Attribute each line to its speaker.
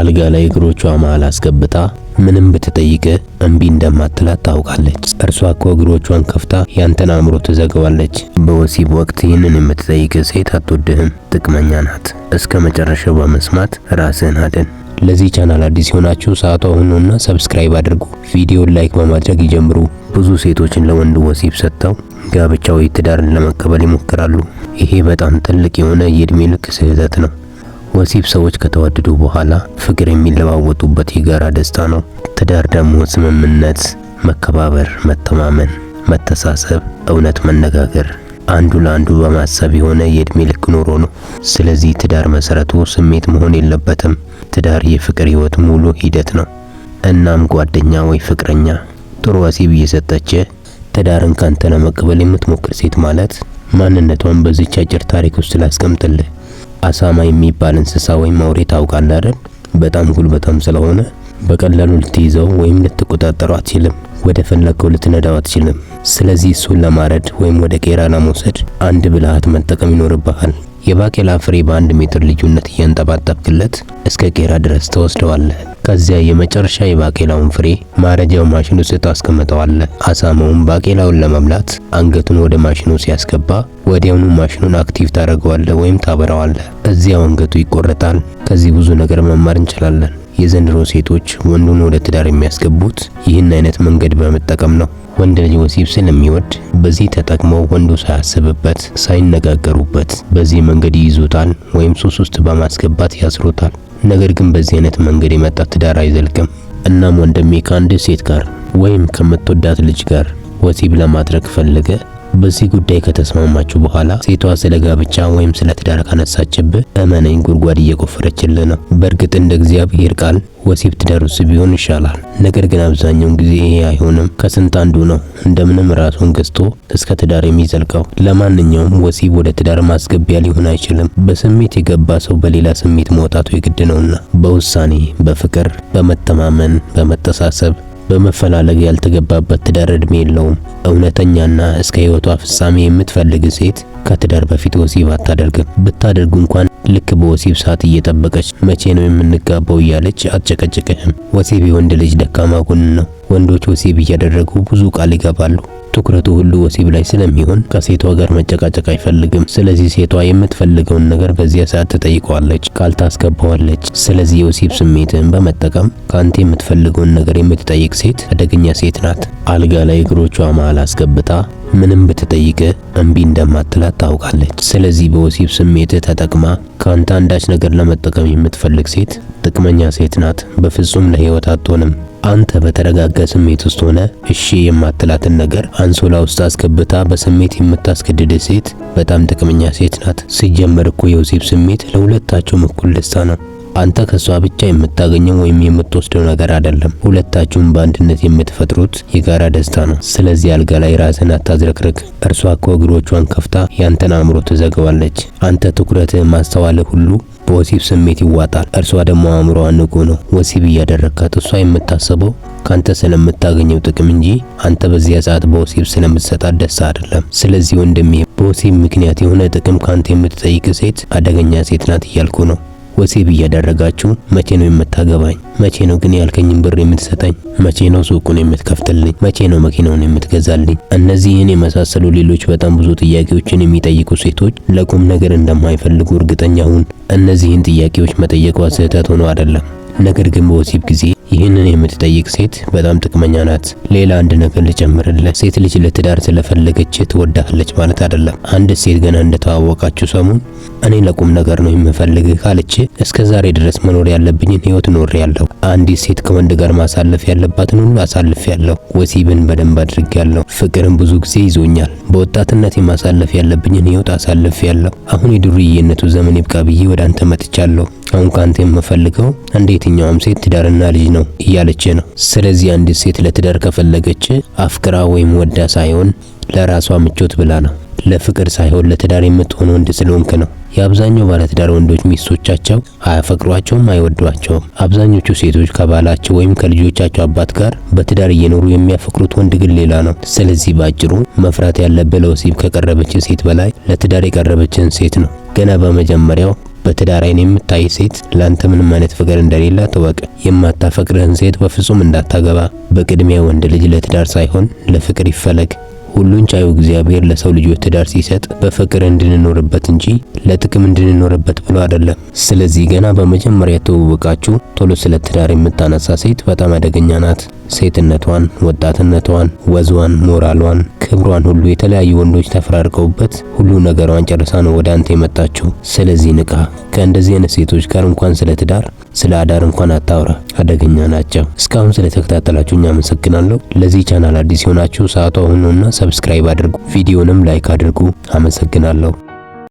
Speaker 1: አልጋ ላይ እግሮቿ መሃል አስገብታ ምንም ብትጠይቅ እምቢ እንደማትላት ታውቃለች። እርሷ እኮ እግሮቿን ከፍታ ያንተን አእምሮ ትዘጋዋለች። በወሲብ ወቅት ይህንን የምትጠይቅ ሴት አትወድህም፣ ጥቅመኛ ናት። እስከ መጨረሻው በመስማት ራስህን አድን። ለዚህ ቻናል አዲስ የሆናችሁ ሰዓቱ አሁን ነውና ሰብስክራይብ አድርጉ። ቪዲዮን ላይክ በማድረግ ይጀምሩ። ብዙ ሴቶችን ለወንድ ወሲብ ሰጥተው ጋብቻ ወይ ትዳርን ለመቀበል ይሞክራሉ። ይሄ በጣም ትልቅ የሆነ የእድሜ ልክ ስህተት ነው። ወሲብ ሰዎች ከተዋደዱ በኋላ ፍቅር የሚለዋወጡበት የጋራ ደስታ ነው። ትዳር ደግሞ ስምምነት፣ መከባበር፣ መተማመን፣ መተሳሰብ፣ እውነት መነጋገር፣ አንዱ ለአንዱ በማሰብ የሆነ የእድሜ ልክ ኑሮ ነው። ስለዚህ ትዳር መሰረቱ ስሜት መሆን የለበትም። ትዳር የፍቅር ህይወት ሙሉ ሂደት ነው። እናም ጓደኛ ወይ ፍቅረኛ ጥሩ ወሲብ እየሰጠች ትዳርን ካንተ ለመቀበል የምትሞክር ሴት ማለት ማንነቷን በዚች አጭር ታሪክ ውስጥ ላስቀምጥልህ። አሳማ የሚባል እንስሳ ወይም አውሬ ታውቃለህ አይደል? በጣም ጉልበታም ስለሆነ በቀላሉ ልትይዘው ወይም ልትቆጣጠረው አትችልም። ወደ ፈለከው ልትነዳው አትችልም። ስለዚህ እሱን ለማረድ ወይም ወደ ቄራ ለመውሰድ አንድ ብልሃት መጠቀም ይኖርብሃል። የባቄላ ፍሬ በ1 ሜትር ልዩነት እያንጠባጠብክለት እስከ ቄራ ድረስ ተወስደዋለህ። ከዚያ የመጨረሻ የባቄላውን ፍሬ ማረጃው ማሽኑ ውስጥ ታስቀምጠዋለህ። አሳማውን ባቄላውን ለመብላት አንገቱን ወደ ማሽኑ ሲያስገባ ወዲያውኑ ማሽኑን አክቲቭ ታደርገዋለህ ወይም ታበራዋለህ። እዚያው አንገቱ ይቆረጣል። ከዚህ ብዙ ነገር መማር እንችላለን። የዘንድሮ ሴቶች ወንዱን ወደ ትዳር የሚያስገቡት ይህን አይነት መንገድ በመጠቀም ነው። ወንድ ልጅ ወሲብ ስለሚወድ በዚህ ተጠቅመው ወንዱ ሳያስብበት ሳይነጋገሩበት በዚህ መንገድ ይይዙታል ወይም ሱስ ውስጥ በማስገባት ያስሩታል። ነገር ግን በዚህ አይነት መንገድ የመጣ ትዳር አይዘልቅም። እናም ወንድሜ ከአንድ ሴት ጋር ወይም ከምትወዳት ልጅ ጋር ወሲብ ለማድረግ ፈልገ በዚህ ጉዳይ ከተስማማችሁ በኋላ ሴቷ ስለ ጋብቻ ወይም ስለ ትዳር ካነሳችብህ እመነኝ ጉድጓድ እየቆፈረችልህ ነው። በእርግጥ እንደ እግዚአብሔር ቃል ወሲብ ትዳር ውስጥ ቢሆን ይሻላል። ነገር ግን አብዛኛውን ጊዜ ይሄ አይሆንም። ከስንት አንዱ ነው እንደምንም ራሱን ገዝቶ እስከ ትዳር የሚዘልቀው። ለማንኛውም ወሲብ ወደ ትዳር ማስገቢያ ሊሆን አይችልም። በስሜት የገባ ሰው በሌላ ስሜት መውጣቱ የግድ ነውና በውሳኔ፣ በፍቅር፣ በመተማመን፣ በመተሳሰብ በመፈላለግ ያልተገባበት ትዳር እድሜ የለውም። እውነተኛና እስከ ህይወቷ ፍጻሜ የምትፈልግ ሴት ከትዳር በፊት ወሲብ አታደርግም። ብታደርጉ እንኳን ልክ በወሲብ ሰዓት እየጠበቀች መቼ ነው የምንጋባው እያለች አትጨቀጭቅህም። ወሲብ የወንድ ልጅ ደካማ ጎን ነው። ወንዶች ወሲብ እያደረጉ ብዙ ቃል ይገባሉ። ትኩረቱ ሁሉ ወሲብ ላይ ስለሚሆን ከሴቷ ጋር መጨቃጨቅ አይፈልግም። ስለዚህ ሴቷ የምትፈልገውን ነገር በዚያ ሰዓት ትጠይቀዋለች፣ ቃል ታስገባዋለች። ስለዚህ የወሲብ ስሜትን በመጠቀም ካንተ የምትፈልገውን ነገር የምትጠይቅ ሴት አደገኛ ሴት ናት። አልጋ ላይ እግሮቿ መሃል አስገብታ ምንም ብትጠይቅ እምቢ እንደማትላት ታውቃለች። ስለዚህ በወሲብ ስሜት ተጠቅማ ካንተ አንዳች ነገር ለመጠቀም የምትፈልግ ሴት ጥቅመኛ ሴት ናት። በፍጹም ለህይወት አትሆንም። አንተ በተረጋጋ ስሜት ውስጥ ሆነ እሺ የማትላትን ነገር አንሶላ ውስጥ አስገብታ በስሜት የምታስገድድ ሴት በጣም ጥቅመኛ ሴት ናት። ሲጀመር እኮ የወሲብ ስሜት ለሁለታችሁም እኩል ደስታ ነው። አንተ ከሷ ብቻ የምታገኘው ወይም የምትወስደው ነገር አይደለም። ሁለታችሁም በአንድነት የምትፈጥሩት የጋራ ደስታ ነው። ስለዚህ አልጋ ላይ ራስን አታዝረክርክ። እርሷ እኮ እግሮቿን ከፍታ ያንተን አእምሮ ትዘጋዋለች። አንተ ትኩረትህ ማስተዋልህ ሁሉ በወሲብ ስሜት ይዋጣል። እርሷ ደግሞ አእምሮዋ ንቁ ነው። ወሲብ እያደረካት እሷ የምታስበው ካንተ ስለምታገኘው ጥቅም እንጂ አንተ በዚያ ሰዓት በወሲብ ስለምትሰጣት ደስታ አይደለም። ስለዚህ ወንድሜ በወሲብ ምክንያት የሆነ ጥቅም ካንተ የምትጠይቅ ሴት አደገኛ ሴት ናት እያልኩ ነው። ወሲብ እያደረጋችሁ መቼ ነው የምታገባኝ? መቼ ነው ግን ያልከኝን ብር የምትሰጠኝ? መቼ ነው ሱቁን የምትከፍትልኝ? መቼ ነው መኪናውን የምትገዛልኝ? እነዚህን የመሳሰሉ ሌሎች በጣም ብዙ ጥያቄዎችን የሚጠይቁ ሴቶች ለቁም ነገር እንደማይፈልጉ እርግጠኛ ሁን። እነዚህን ጥያቄዎች መጠየቋ ስህተት ሆኖ አይደለም። ነገር ግን በወሲብ ጊዜ ይህንን የምትጠይቅ ሴት በጣም ጥቅመኛ ናት። ሌላ አንድ ነገር ልጨምርልህ። ሴት ልጅ ለትዳር ስለፈለገች ትወዳለች ማለት አይደለም። አንድ ሴት ገና እንደተዋወቃችሁ ሰሞን እኔ ለቁም ነገር ነው የምፈልግህ ካለች እስከ ዛሬ ድረስ መኖር ያለብኝን ህይወት ኖሬያለሁ። አንዲት ሴት ከወንድ ጋር ማሳለፍ ያለባትን ሁሉ አሳልፌያለሁ። ወሲብን በደንብ አድርጌያለሁ። ፍቅርን ብዙ ጊዜ ይዞኛል። በወጣትነት የማሳለፍ ያለብኝን ህይወት አሳልፌያለሁ። አሁን የዱርዬነቱ ዘመን ይብቃ ብዬ ወደ አንተ መጥቻለሁ። አሁን ካንተ የምፈልገው እንደ የትኛውም ሴት ትዳርና ልጅ ነው እያለች ነው። ስለዚህ አንዲት ሴት ለትዳር ከፈለገች አፍቅራ ወይም ወዳ ሳይሆን ለራሷ ምቾት ብላ ነው። ለፍቅር ሳይሆን ለትዳር የምትሆን ወንድ ስለሆንክ ነው። የአብዛኛው ባለትዳር ወንዶች ሚስቶቻቸው አያፈቅሯቸውም፣ አይወዷቸውም። አብዛኞቹ ሴቶች ከባላቸው ወይም ከልጆቻቸው አባት ጋር በትዳር እየኖሩ የሚያፈቅሩት ወንድ ግን ሌላ ነው። ስለዚህ ባጭሩ መፍራት ያለብህ ለወሲብ ከቀረበች ሴት በላይ ለትዳር የቀረበችን ሴት ነው። ገና በመጀመሪያው በትዳር አይን የምታይ ሴት ላንተ ምንም አይነት ፍቅር እንደሌለ ተወቅ። የማታፈቅርህን ሴት በፍጹም እንዳታገባ። በቅድሚያ ወንድ ልጅ ለትዳር ሳይሆን ለፍቅር ይፈለግ። ሁሉን ቻዩ እግዚአብሔር ለሰው ልጆች ትዳር ሲሰጥ በፍቅር እንድንኖርበት እንጂ ለጥቅም እንድንኖርበት ብሎ አይደለም። ስለዚህ ገና በመጀመሪያ ተዋወቃችሁ ቶሎ ስለ ትዳር የምታነሳ ሴት በጣም አደገኛ ናት። ሴትነቷን፣ ወጣትነቷን፣ ወዝዋን፣ ሞራሏን፣ ክብሯን ሁሉ የተለያዩ ወንዶች ተፈራርቀውበት ሁሉ ነገሯን ጨርሳ ነው ወደ አንተ የመጣችው። ስለዚህ ንቃ። ከእንደዚህ አይነት ሴቶች ጋር እንኳን ስለ ትዳር ስለ አዳር እንኳን አታውራ፣ አደገኛ ናቸው። እስካሁን ስለተከታተላችሁኝ አመሰግናለሁ። ለዚህ ቻናል አዲስ የሆናችሁ ሰዓቱ አሁን ነውና ሰብስክራይብ አድርጉ፣ ቪዲዮንም ላይክ አድርጉ። አመሰግናለሁ።